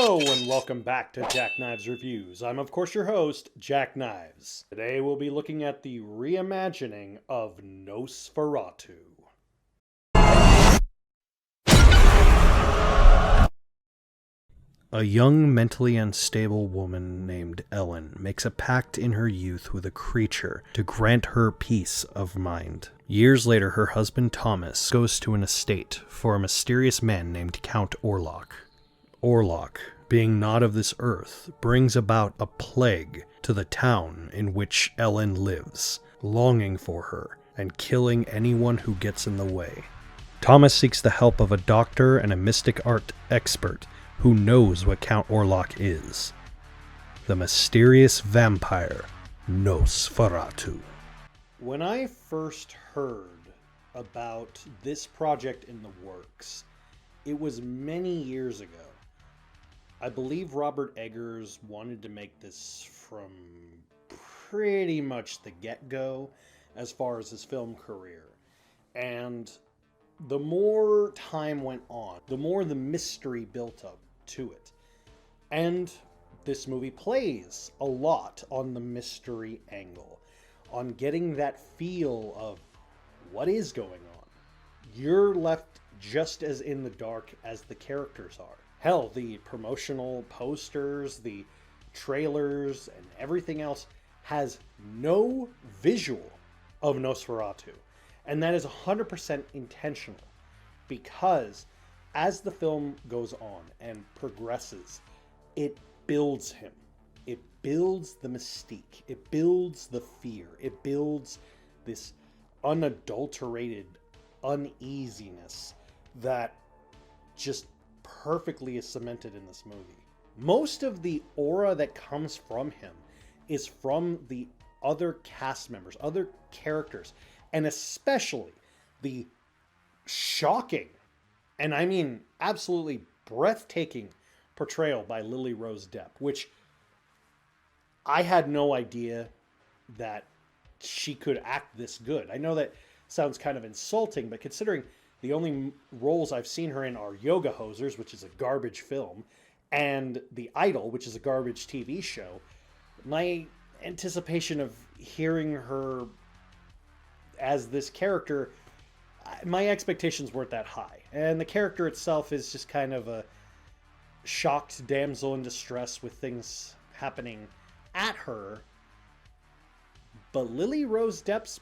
Hello and welcome back to Jackknives Reviews. I'm of course your host, Jackknives. Today we'll be looking at the reimagining of Nosferatu. A young, mentally unstable woman named Ellen makes a pact in her youth with a creature to grant her peace of mind. Years later, her husband Thomas goes to an estate for a mysterious man named Count Orlok. Orlok, being not of this earth, brings about a plague to the town in which Ellen lives, longing for her and killing anyone who gets in the way. Thomas seeks the help of a doctor and a mystic art expert who knows what Count Orlok is. The mysterious vampire, Nosferatu. When I first heard about this project in the works, it was many years ago. I believe Robert Eggers wanted to make this from pretty much the get-go as far as his film career. And the more time went on, the more the mystery built up to it. And this movie plays a lot on the mystery angle, on getting that feel of what is going on. You're left just as in the dark as the characters are. Hell, the promotional posters, the trailers, and everything else has no visual of Nosferatu. And that is 100% intentional, because as the film goes on and progresses, it builds him. It builds the mystique. It builds the fear. It builds this unadulterated uneasiness that just perfectly is cemented in this movie. Most of the aura that comes from him is from the other cast members, other characters, and especially the shocking, and I mean absolutely breathtaking, portrayal by Lily Rose Depp, which I had no idea that she could act this good. I know that sounds kind of insulting, but considering the only roles I've seen her in are Yoga Hosers, which is a garbage film, and The Idol, which is a garbage TV show, my anticipation of hearing her as this character, my expectations weren't that high. And the character itself is just kind of a shocked damsel in distress with things happening at her. But Lily Rose Depp's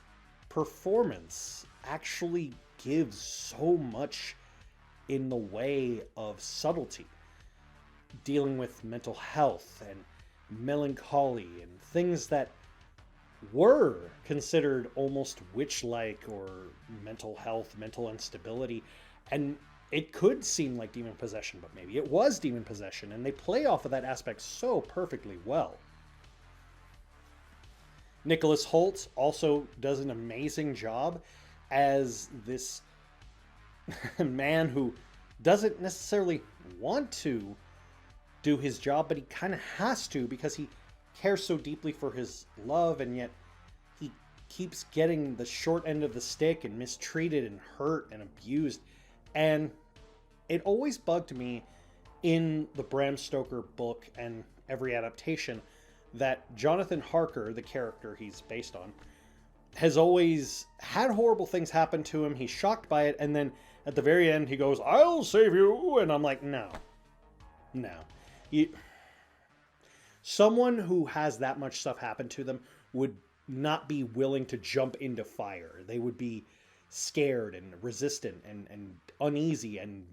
performance actually gives so much in the way of subtlety, dealing with mental health and melancholy and things that were considered almost witch-like, or mental health, mental instability, and it could seem like demon possession, but maybe it was demon possession, and they play off of that aspect so perfectly well. Nicholas Hoult also does an amazing job as this man who doesn't necessarily want to do his job, but he kind of has to because he cares so deeply for his love, and yet he keeps getting the short end of the stick and mistreated and hurt and abused. And it always bugged me in the Bram Stoker book and every adaptation that Jonathan Harker, the character he's based on, has always had horrible things happen to him. He's shocked by it, and then at the very end he goes, "I'll save you," and I'm like, no. Someone who has that much stuff happen to them would not be willing to jump into fire. They would be scared and resistant and uneasy and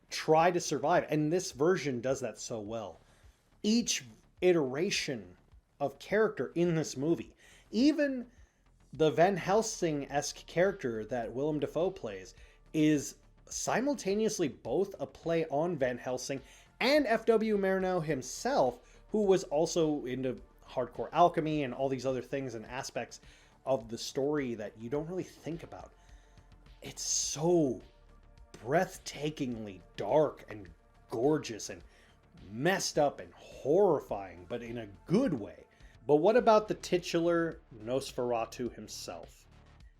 try to survive. And this version does that so well. Each iteration of character in this movie, even the Van Helsing-esque character that Willem Dafoe plays, is simultaneously both a play on Van Helsing and F.W. Murnau himself, who was also into hardcore alchemy and all these other things and aspects of the story that you don't really think about. It's so breathtakingly dark and gorgeous and messed up and horrifying, but in a good way. But what about the titular Nosferatu himself?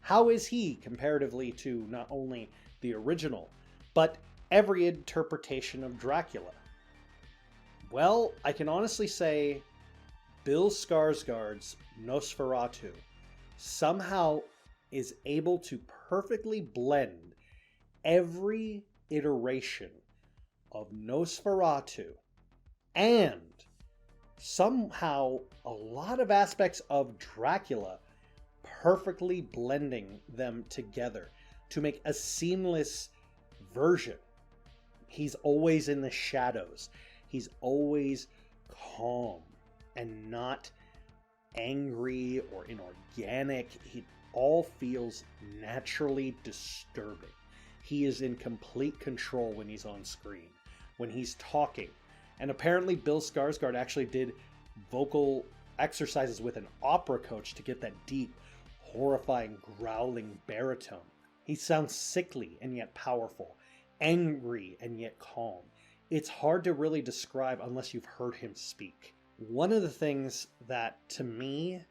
How is he comparatively to not only the original, but every interpretation of Dracula? Well, I can honestly say Bill Skarsgård's Nosferatu somehow is able to perfectly blend every iteration of Nosferatu and somehow a lot of aspects of Dracula, perfectly blending them together to make a seamless version. He's always in the shadows. He's always calm and not angry or inorganic. It all feels naturally disturbing. He is in complete control when he's on screen, when he's talking. And apparently Bill Skarsgård actually did vocal exercises with an opera coach to get that deep, horrifying, growling baritone. He sounds sickly and yet powerful, angry and yet calm. It's hard to really describe unless you've heard him speak. One of the things that, to me,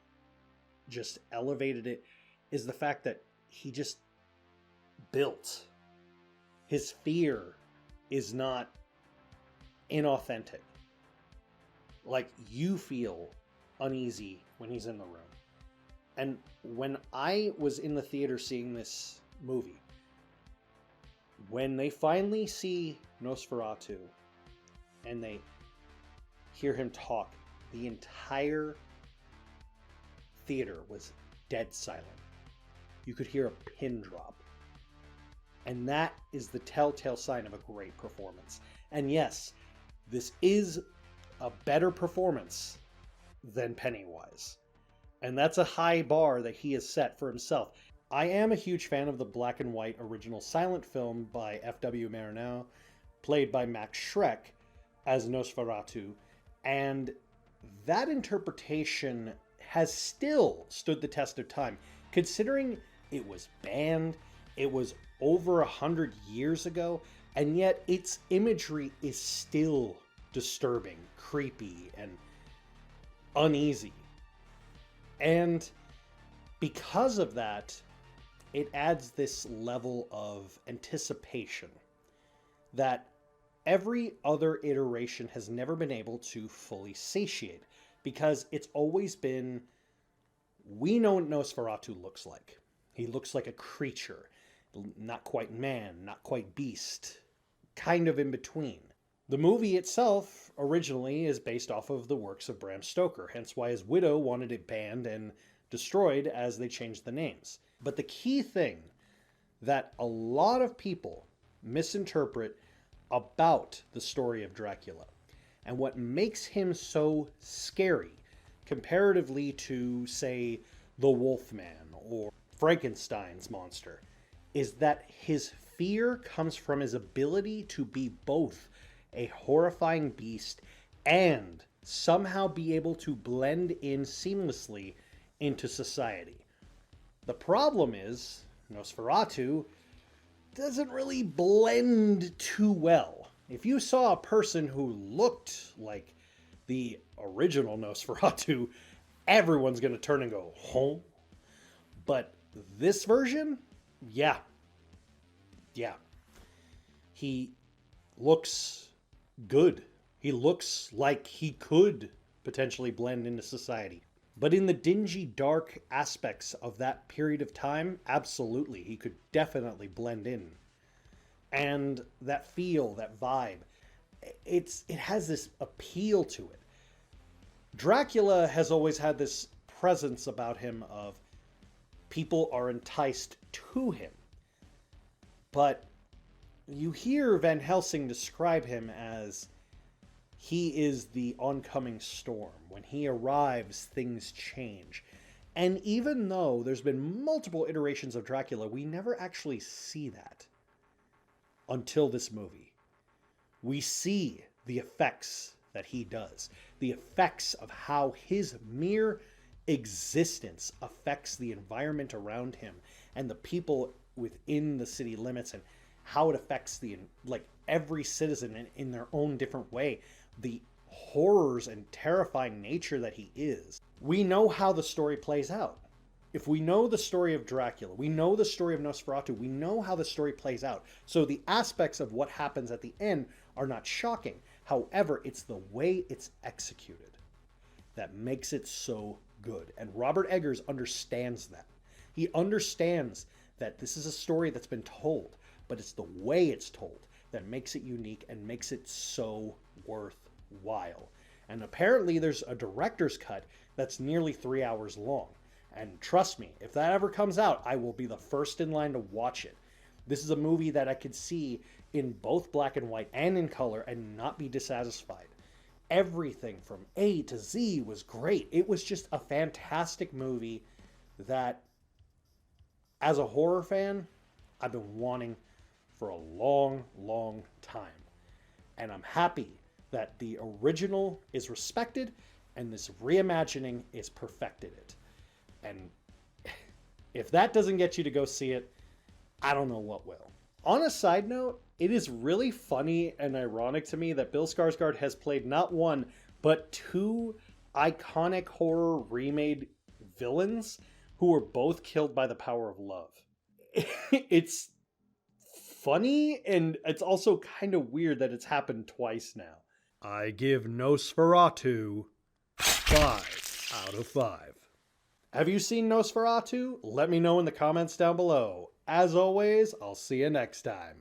just elevated it is the fact that he just built. His fear is not inauthentic. Like, you feel uneasy when he's in the room. And when I was in the theater seeing this movie, when they finally see Nosferatu and they hear him talk, the entire theater was dead silent. You could hear a pin drop. And that is the telltale sign of a great performance. And yes, this is a better performance than Pennywise. And that's a high bar that he has set for himself. I am a huge fan of the black and white original silent film by F.W. Murnau, played by Max Schreck as Nosferatu, and that interpretation has still stood the test of time, considering it was banned, it was over 100 years ago, and yet its imagery is still disturbing, creepy, and uneasy. And because of that, it adds this level of anticipation that every other iteration has never been able to fully satiate, because it's always been, we know what Nosferatu looks like. He looks like a creature, not quite man, not quite beast, kind of in between. The movie itself originally is based off of the works of Bram Stoker, hence why his widow wanted it banned and destroyed as they changed the names. But the key thing that a lot of people misinterpret about the story of Dracula, and what makes him so scary comparatively to, say, the Wolfman or Frankenstein's monster, is that his fear comes from his ability to be both a horrifying beast and somehow be able to blend in seamlessly into society. The problem is, Nosferatu doesn't really blend too well. If you saw a person who looked like the original Nosferatu, everyone's going to turn and go, "Huh?" But this version, yeah. He looks good. He looks like he could potentially blend into society. But in the dingy, dark aspects of that period of time, absolutely, he could definitely blend in. And that feel, that vibe, it has this appeal to it. Dracula has always had this presence about him of people are enticed to him. But you hear Van Helsing describe him as he is the oncoming storm. When he arrives, things change. And even though there's been multiple iterations of Dracula, we never actually see that until this movie. We see the effects that he does, the effects of how his mere existence affects the environment around him and the people within the city limits, and how it affects every citizen in their own different way. The horrors and terrifying nature that he is. We know how the story plays out. If we know the story of Dracula, we know the story of Nosferatu, we know how the story plays out. So the aspects of what happens at the end are not shocking. However, it's the way it's executed that makes it so good. And Robert Eggers understands that. He understands that this is a story that's been told, but it's the way it's told that makes it unique and makes it so worthwhile. And apparently there's a director's cut that's nearly 3 hours long. And trust me, if that ever comes out, I will be the first in line to watch it. This is a movie that I could see in both black and white and in color and not be dissatisfied. Everything from A to Z was great. It was just a fantastic movie that, as a horror fan, I've been wanting for a long, long time. And I'm happy that the original is respected and this reimagining is perfected it. And if that doesn't get you to go see it, I don't know what will. On a side note, it is really funny and ironic to me that Bill Skarsgård has played not one, but two iconic horror remade villains who were both killed by the power of love. It's funny, and it's also kind of weird that it's happened twice now. I give Nosferatu 5 out of 5. Have you seen Nosferatu? Let me know in the comments down below. As always, I'll see you next time.